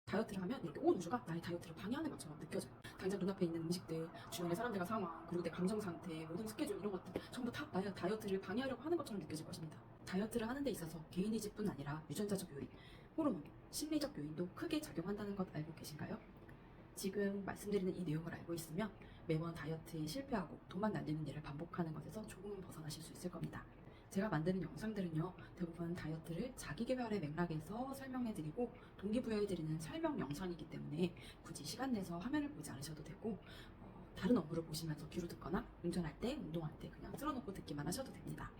다이어트를 하면 이렇게 온 우주가 나의 다이어트를 방해하는 것처럼 느껴져요. 당장 눈앞에 있는 음식들, 주변의 사람들과 상황, 그리고 내 감정 상태, 모든 스케줄 이런 것들 전부 다 나의 다이어트를 방해하려고 하는 것처럼 느껴질 것입니다. 다이어트를 하는 데 있어서 개인의지뿐 아니라 유전자적 요인, 호르몬, 심리적 요인도 크게 작용한다는 것 알고 계신가요? 지금 말씀드리는 이 내용을 알고 있으면 매번 다이어트에 실패하고 돈만 날리는 일을 반복하는 것에서 조금은 벗어나실 수 있을 겁니다. 제가 만드는 영상들은요, 대부분 다이어트를 자기계발의 맥락에서 설명해드리고 동기부여해드리는 설명 영상이기 때문에 굳이 시간 내서 화면을 보지 않으셔도 되고, 다른 업무를 보시면서 귀로 듣거나 운전할 때, 운동할 때 그냥 틀어놓고 듣기만 하셔도 됩니다.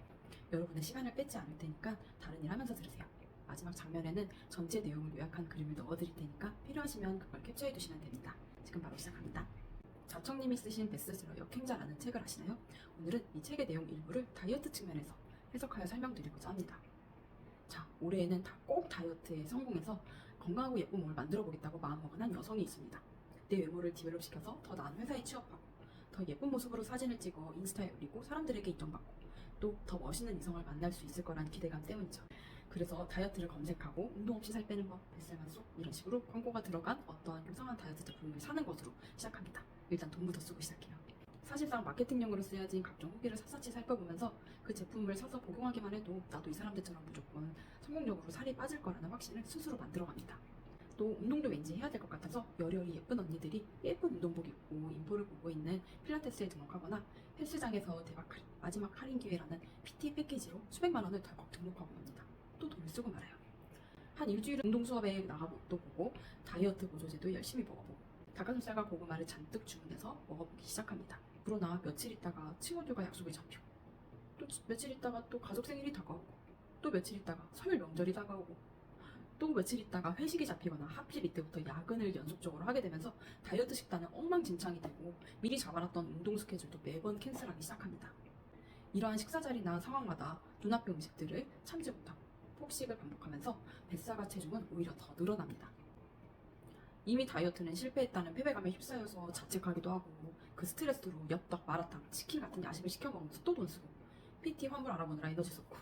여러분의 시간을 뺏지 않을 테니까 다른 일 하면서 들으세요. 마지막 장면에는 전체 내용을 요약한 그림을 넣어드릴 테니까 필요하시면 그걸 capture해 두시면 됩니다. 지금 바로 시작합니다. 자청님이 쓰신 베스트셀러 역행자라는 책을 아시나요? 오늘은 이 책의 내용 일부를 다이어트 측면에서 해석하여 설명드리고자 합니다. 자, 올해에는 꼭 다이어트에 성공해서 건강하고 예쁜 몸을 만들어 보겠다고 마음먹은 한 여성이 있습니다. 내 외모를 디벨롭시켜서 더 나은 회사에 취업하고 더 예쁜 모습으로 사진을 찍어 인스타에 올리고 사람들에게 인정받고 또 더 멋있는 이성을 만날 수 있을 거란 기대감 때문이죠. 그래서 다이어트를 검색하고 운동 없이 살 빼는 법, 뱃살만 쏙 이런 식으로 광고가 들어간 어떠한 요상한 다이어트 제품을 사는 것으로 시작합니다. 일단 돈부터 쓰고 시작해요. 사실상 마케팅용으로 쓰여진 각종 후기를 샅샅이 살펴보면서 그 제품을 사서 복용하기만 해도 나도 이 사람들처럼 무조건 성공적으로 살이 빠질 거라는 확신을 스스로 만들어갑니다. 또 운동도 왠지 해야 될 것 같아서 여려이 예쁜 언니들이 예쁜 운동복 입고 인포를 보고 있는 필라테스에 등록하거나 헬스장에서 대박 마지막 할인 기회라는 PT 패키지로 수백만 원을 덜컥 등록하고 맙니다. 또 돈을 쓰고 말아요. 한 일주일 운동 수업에 나가도 보고 다이어트 보조제도 열심히 먹어보고 닭가슴살과 고구마를 잔뜩 주문해서 먹어보기 시작합니다. 그러나 며칠 있다가 친구들과 약속이 잡히고 또 며칠 있다가 또 가족 생일이 다가오고 또 며칠 있다가 설 명절이 다가오고 또 며칠 있다가 회식이 잡히거나 하필 이때부터 야근을 연속적으로 하게 되면서 다이어트 식단은 엉망진창이 되고 미리 잡아놨던 운동 스케줄도 매번 캔슬하기 시작합니다. 이러한 식사 자리나 상황마다 눈앞의 음식들을 참지 못하고 폭식을 반복하면서 뱃살과 체중은 오히려 더 늘어납니다. 이미 다이어트는 실패했다는 패배감에 휩싸여서 자책하기도 하고 그 스트레스로 엽떡, 마라탕, 치킨 같은 야식을 시켜 먹으면서 또 돈 쓰고 PT 환불 알아보느라 에너지 썼고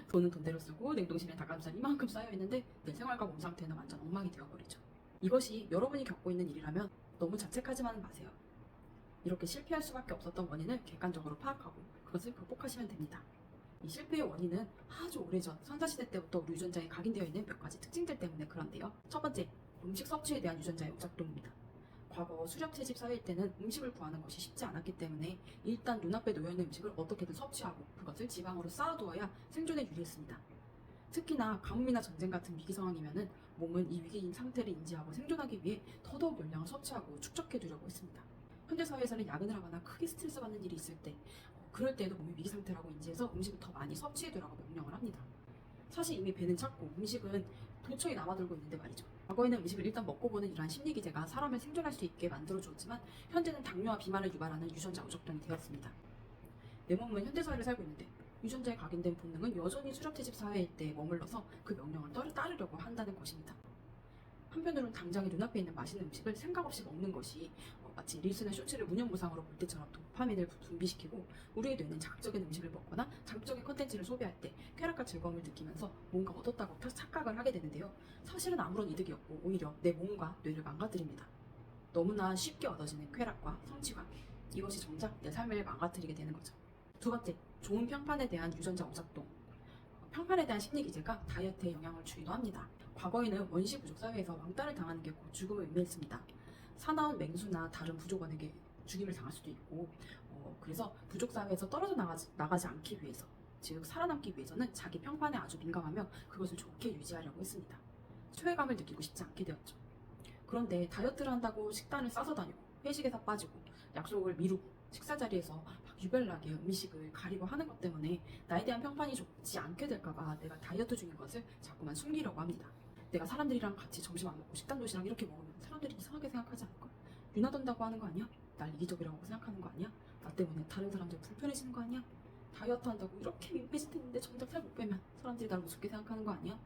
돈은 돈대로 쓰고 냉동실에 닭가슴살 이만큼 쌓여있는데 내 생활과 몸 상태는 완전 엉망이 되어버리죠. 이것이 여러분이 겪고 있는 일이라면 너무 자책하지만 마세요. 이렇게 실패할 수밖에 없었던 원인을 객관적으로 파악하고 그것을 극복하시면 됩니다. 이 실패의 원인은 아주 오래전 선사시대 때부터 우리 유전자에 각인되어 있는 몇 가지 특징들 때문에 그런데요. 첫 번째, 음식 섭취에 대한 유전자의 오작동입니다. 과거 수렵채집 사회일 때는 음식을 구하는 것이 쉽지 않았기 때문에 일단 눈앞에 놓여있는 음식을 어떻게든 섭취하고 그것을 지방으로 쌓아두어야 생존에 유리했습니다. 특히나 가뭄이나 전쟁 같은 위기 상황이면은 몸은 이 위기인 상태를 인지하고 생존하기 위해 더더욱 열량을 섭취하고 축적해두려고 했습니다. 현대사회에서는 야근을 하거나 크게 스트레스 받는 일이 있을 때 그럴 때에도 몸이 위기 상태라고 인지해서 음식을 더 많이 섭취해두라고 명령을 합니다. 사실 이미 배는 찼고 음식은 도처에 남아돌고 있는데 말이죠. 과거에는 음식을 일단 먹고 보는 이러한 심리기제가 사람을 생존할 수 있게 만들어주었지만 현재는 당뇨와 비만을 유발하는 유전자 오작동이 되었습니다. 내 몸은 현대사회를 살고 있는데 유전자에 각인된 본능은 여전히 수렵채집 사회일 때 머물러서 그 명령을 따르려고 한다는 것입니다. 한편으로는 당장에 눈앞에 있는 맛있는 음식을 생각 없이 먹는 것이 마치 릴스나 쇼츠를 무념무상으로 볼 때처럼 도파민을 분비시키고 우리의 뇌는 자극적인 음식을 먹거나 자극적인 컨텐츠를 소비할 때 쾌락과 즐거움을 느끼면서 뭔가 얻었다고 착각을 하게 되는데요. 사실은 아무런 이득이 없고 오히려 내 몸과 뇌를 망가뜨립니다. 너무나 쉽게 얻어지는 쾌락과 성취감, 이것이 정작 내 삶을 망가뜨리게 되는 거죠. 두 번째, 좋은 평판에 대한 유전자 오작동. 평판에 대한 심리 기제가 다이어트에 영향을 주기도 합니다. 과거에는 원시 부족 사회에서 왕따를 당하는 게 곧 죽음을 의미했습니다. 사나운 맹수나 다른 부족원에게 죽임을 당할 수도 있고, 그래서 부족 사회에서 떨어져 나가지 않기 위해서, 즉 살아남기 위해서는 자기 평판에 아주 민감하며 그것을 좋게 유지하려고 했습니다. 소외감을 느끼고 싶지 않게 되었죠. 그런데 다이어트를 한다고 식단을 싸서 다니고 회식에서 빠지고 약속을 미루고 식사 자리에서 막 유별나게 음식을 가리고 하는 것 때문에 나에 대한 평판이 좋지 않게 될까봐 내가 다이어트 중인 것을 자꾸만 숨기려고 합니다. 내가 사람들이랑 같이 점심 안 먹고 식단 도시락 이렇게 먹으면 사람들이 이상하게 생각하지 않을까? 유나던다고 하는 거 아니야? 날 이기적이라고 생각하는 거 아니야? 나 때문에 다른 사람들 불편해지는 거 아니야? 다이어트 한다고 이렇게 민폐짓했는데 정작 살 못 빼면 사람들이 날 우습게 생각하는 거 아니야?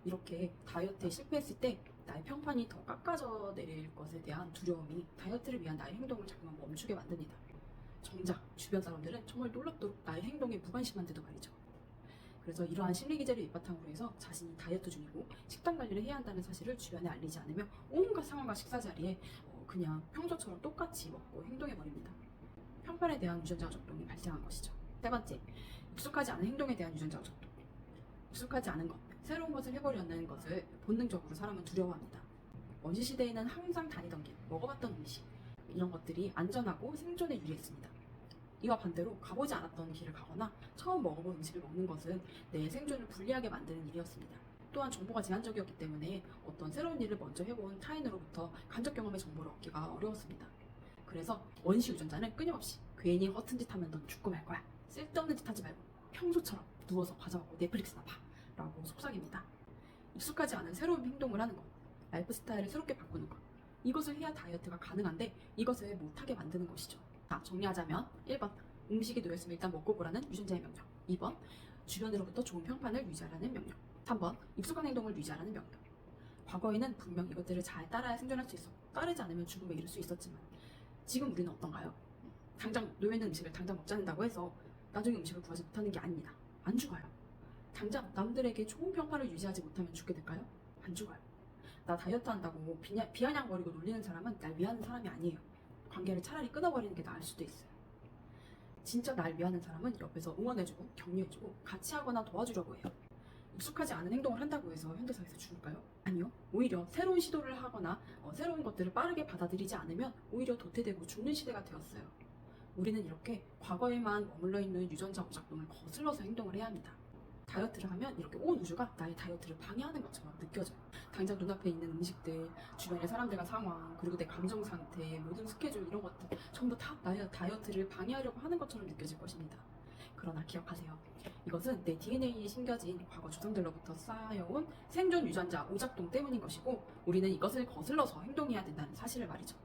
이렇게 다이어트에 실패했을 때 나의 평판이 더 깎아져 내릴 것에 대한 두려움이 다이어트를 위한 나의 행동을 자꾸만 멈추게 만듭니다. 정작 주변 사람들은 정말 놀랍도록 나의 행동에 무관심한데도 말이죠. 그래서 이러한 심리 기제를 밑바탕으로 해서 자신이 다이어트 중이고 식단 관리를 해야 한다는 사실을 주변에 알리지 않으며 온갖 상황과 식사 자리에 그냥 평소처럼 똑같이 먹고 행동해버립니다. 편판에 대한 유전자 적동이 발생한 것이죠. 세 번째, 익숙하지 않은 행동에 대한 유전자 적동. 익숙하지 않은 것, 새로운 것을 해보려는 것을 본능적으로 사람은 두려워합니다. 원시 시대에는 항상 다니던 길, 먹어봤던 음식, 이런 것들이 안전하고 생존에 유리했습니다. 이와 반대로 가보지 않았던 길을 가거나 처음 먹어본 음식을 먹는 것은 내 생존을 불리하게 만드는 일이었습니다. 또한 정보가 제한적이었기 때문에 어떤 새로운 일을 먼저 해본 타인으로부터 간접 경험의 정보를 얻기가 어려웠습니다. 그래서 원시 유전자는 끊임없이 괜히 허튼 짓 하면 넌 죽고 말 거야, 쓸데없는 짓 하지 말고 평소처럼 누워서 과자 먹고 넷플릭스나 봐 라고 속삭입니다. 익숙하지 않은 새로운 행동을 하는 것, 라이프 스타일을 새롭게 바꾸는 것, 이것을 해야 다이어트가 가능한데 이것을 못하게 만드는 것이죠. 자, 정리하자면 1번, 음식이 놓였으면 일단 먹고 보라는 유전자의 명령. 2번, 주변으로부터 좋은 평판을 유지하라는 명령. 3번, 익숙한 행동을 유지하라는 명령. 과거에는 분명 이것들을 잘 따라야 생존할 수 있었고 따르지 않으면 죽음에 이를 수 있었지만 지금 우리는 어떤가요? 당장 놓여있는 음식을 당장 먹지 않는다고 해서 나중에 음식을 구하지 못하는 게 아닙니다. 안 죽어요. 당장 남들에게 좋은 평판을 유지하지 못하면 죽게 될까요? 안 죽어요. 나 다이어트 한다고 비아냥거리고 놀리는 사람은 날 위하는 사람이 아니에요. 관계를 차라리 끊어버리는 게 나을 수도 있어요. 진짜 날 위하는 사람은 옆에서 응원해주고 격려해주고 같이 하거나 도와주려고 해요. 익숙하지 않은 행동을 한다고 해서 현대사회에서 죽을까요? 아니요. 오히려 새로운 시도를 하거나 새로운 것들을 빠르게 받아들이지 않으면 오히려 도태되고 죽는 시대가 되었어요. 우리는 이렇게 과거에만 머물러 있는 유전자 오작동을 거슬러서 행동을 해야 합니다. 다이어트를 하면 이렇게 온 우주가 나의 다이어트를 방해하는 것처럼 느껴져요. 당장 눈앞에 있는 음식들, 주변의 사람들과 상황, 그리고 내 감정 상태, 모든 스케줄 이런 것들 전부 다 나의 다이어트를 방해하려고 하는 것처럼 느껴질 것입니다. 그러나 기억하세요. 이것은 내 DNA에 심겨진 과거 조상들로부터 쌓여온 생존 유전자 오작동 때문인 것이고 우리는 이것을 거슬러서 행동해야 된다는 사실을 말이죠.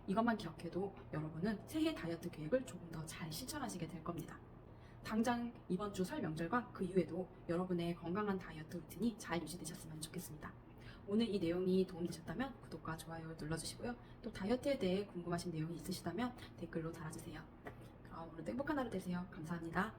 이것만 기억해도 여러분은 새해 다이어트 계획을 조금 더 잘 실천하시게 될 겁니다. 당장 이번 주 설 명절과 그 이후에도 여러분의 건강한 다이어트 루틴이 잘 유지되셨으면 좋겠습니다. 오늘 이 내용이 도움되셨다면 구독과 좋아요 눌러주시고요. 또 다이어트에 대해 궁금하신 내용이 있으시다면 댓글로 달아주세요. 그럼 오늘도 행복한 하루 되세요. 감사합니다.